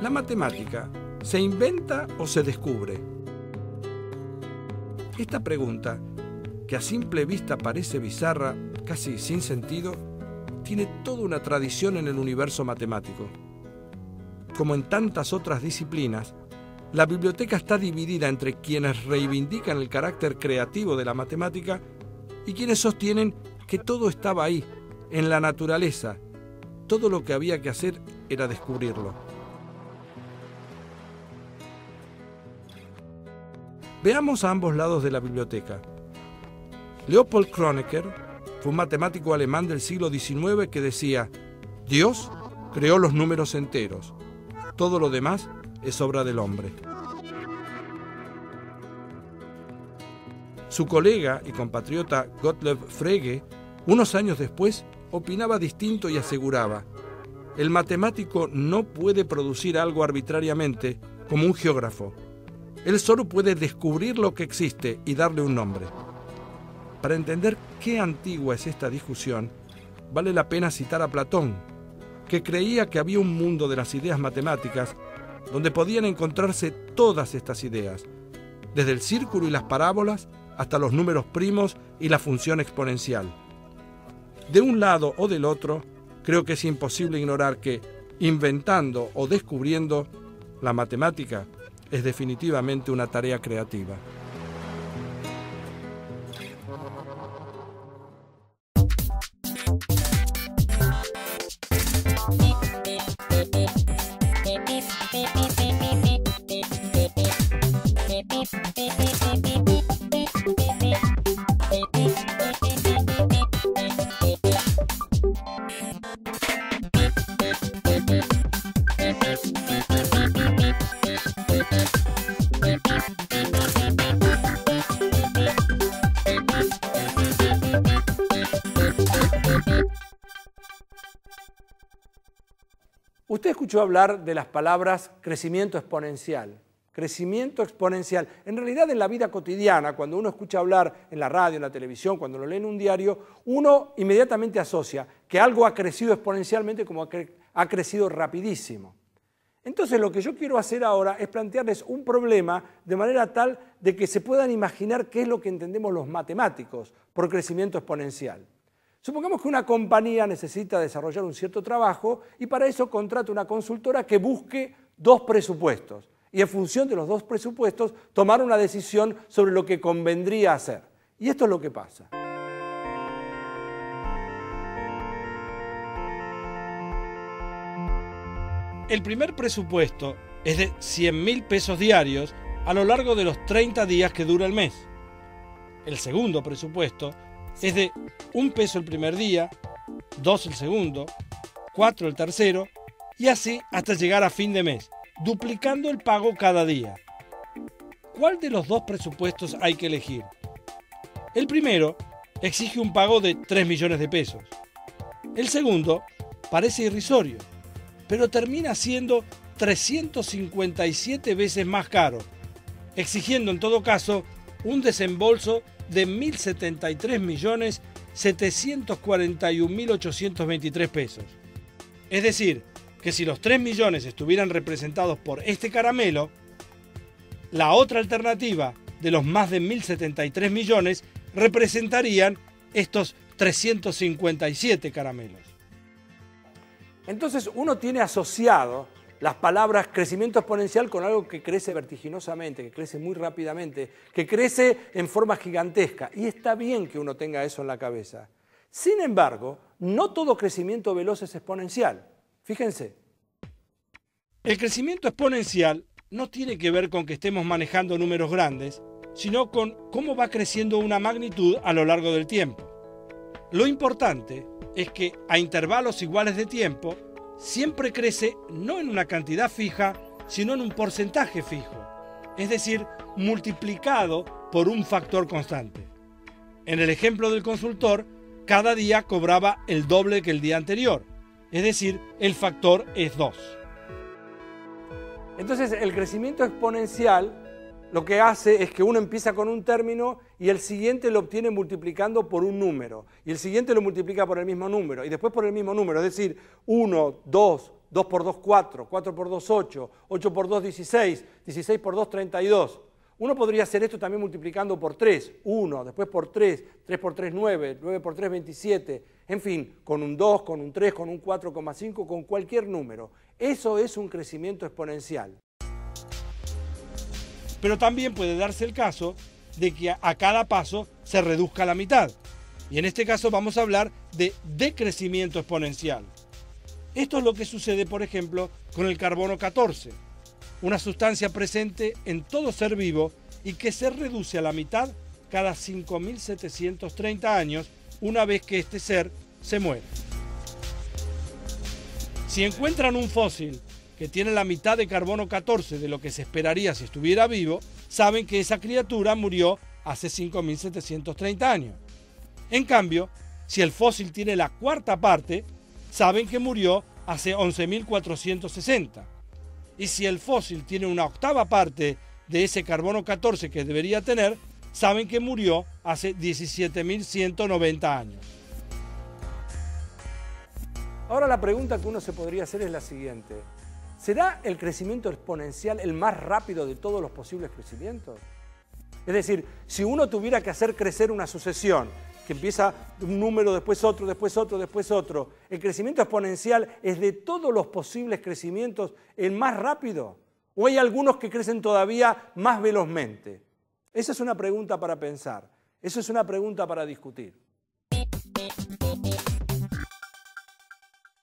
¿La matemática se inventa o se descubre? Esta pregunta, que a simple vista parece bizarra, casi sin sentido, tiene toda una tradición en el universo matemático. Como en tantas otras disciplinas, la biblioteca está dividida entre quienes reivindican el carácter creativo de la matemática y quienes sostienen que todo estaba ahí, en la naturaleza. Todo lo que había que hacer era descubrirlo. Veamos a ambos lados de la biblioteca. Leopold Kronecker fue un matemático alemán del siglo XIX que decía: Dios creó los números enteros, todo lo demás es obra del hombre. Su colega y compatriota Gottlob Frege, unos años después, opinaba distinto y aseguraba: el matemático no puede producir algo arbitrariamente como un geógrafo. Él solo puede descubrir lo que existe y darle un nombre. Para entender qué antigua es esta discusión, vale la pena citar a Platón, que creía que había un mundo de las ideas matemáticas donde podían encontrarse todas estas ideas, desde el círculo y las parábolas hasta los números primos y la función exponencial. De un lado o del otro, creo que es imposible ignorar que, inventando o descubriendo, la matemática es definitivamente una tarea creativa. Usted escuchó hablar de las palabras crecimiento exponencial. Crecimiento exponencial. En realidad, en la vida cotidiana, cuando uno escucha hablar en la radio, en la televisión, cuando lo lee en un diario, uno inmediatamente asocia que algo ha crecido exponencialmente como ha crecido rapidísimo. Entonces, lo que yo quiero hacer ahora es plantearles un problema de manera tal de que se puedan imaginar qué es lo que entendemos los matemáticos por crecimiento exponencial. Supongamos que una compañía necesita desarrollar un cierto trabajo y para eso contrata una consultora que busque dos presupuestos y en función de los dos presupuestos tomar una decisión sobre lo que convendría hacer. Y esto es lo que pasa. El primer presupuesto es de 100.000 pesos diarios a lo largo de los 30 días que dura el mes. El segundo presupuesto es de 1 peso el primer día, 2 el segundo, 4 el tercero y así hasta llegar a fin de mes, duplicando el pago cada día. ¿Cuál de los dos presupuestos hay que elegir? El primero exige un pago de 3 millones de pesos. El segundo parece irrisorio, pero termina siendo 357 veces más caro, exigiendo en todo caso un desembolso de 1.073.741.823 pesos. Es decir, que si los 3 millones estuvieran representados por este caramelo, la otra alternativa de los más de 1.073 millones representarían estos 357 caramelos. Entonces uno tiene asociado las palabras crecimiento exponencial con algo que crece vertiginosamente, que crece muy rápidamente, que crece en forma gigantesca. Y está bien que uno tenga eso en la cabeza. Sin embargo, no todo crecimiento veloz es exponencial. Fíjense. El crecimiento exponencial no tiene que ver con que estemos manejando números grandes, sino con cómo va creciendo una magnitud a lo largo del tiempo. Lo importante es que a intervalos iguales de tiempo, siempre crece no en una cantidad fija, sino en un porcentaje fijo, es decir, multiplicado por un factor constante. En el ejemplo del consultor, cada día cobraba el doble que el día anterior, es decir, el factor es 2. Entonces, el crecimiento exponencial lo que hace es que uno empieza con un término y el siguiente lo obtiene multiplicando por un número. Y el siguiente lo multiplica por el mismo número y después por el mismo número. Es decir, 1, 2, 2 por 2, 4, 4 por 2, 8, 8 por 2, 16, 16 por 2, 32. Uno podría hacer esto también multiplicando por 3, 1, después por 3, 3 por 3, 9, 9 por 3, 27, en fin, con un 2, con un 3, con un 4,5, con cualquier número. Eso es un crecimiento exponencial. Pero también puede darse el caso de que a cada paso se reduzca la mitad. Y en este caso vamos a hablar de decrecimiento exponencial. Esto es lo que sucede, por ejemplo, con el carbono 14, una sustancia presente en todo ser vivo y que se reduce a la mitad cada 5.730 años una vez que este ser se muere. Si encuentran un fósil que tiene la mitad de carbono 14 de lo que se esperaría si estuviera vivo, saben que esa criatura murió hace 5.730 años. En cambio, si el fósil tiene la cuarta parte, saben que murió hace 11.460. Y si el fósil tiene una octava parte de ese carbono 14 que debería tener, saben que murió hace 17.190 años. Ahora la pregunta que uno se podría hacer es la siguiente. ¿Será el crecimiento exponencial el más rápido de todos los posibles crecimientos? Es decir, si uno tuviera que hacer crecer una sucesión, que empieza un número, después otro, después otro, después otro, ¿el crecimiento exponencial es de todos los posibles crecimientos el más rápido? ¿O hay algunos que crecen todavía más velozmente? Esa es una pregunta para pensar, eso es una pregunta para discutir.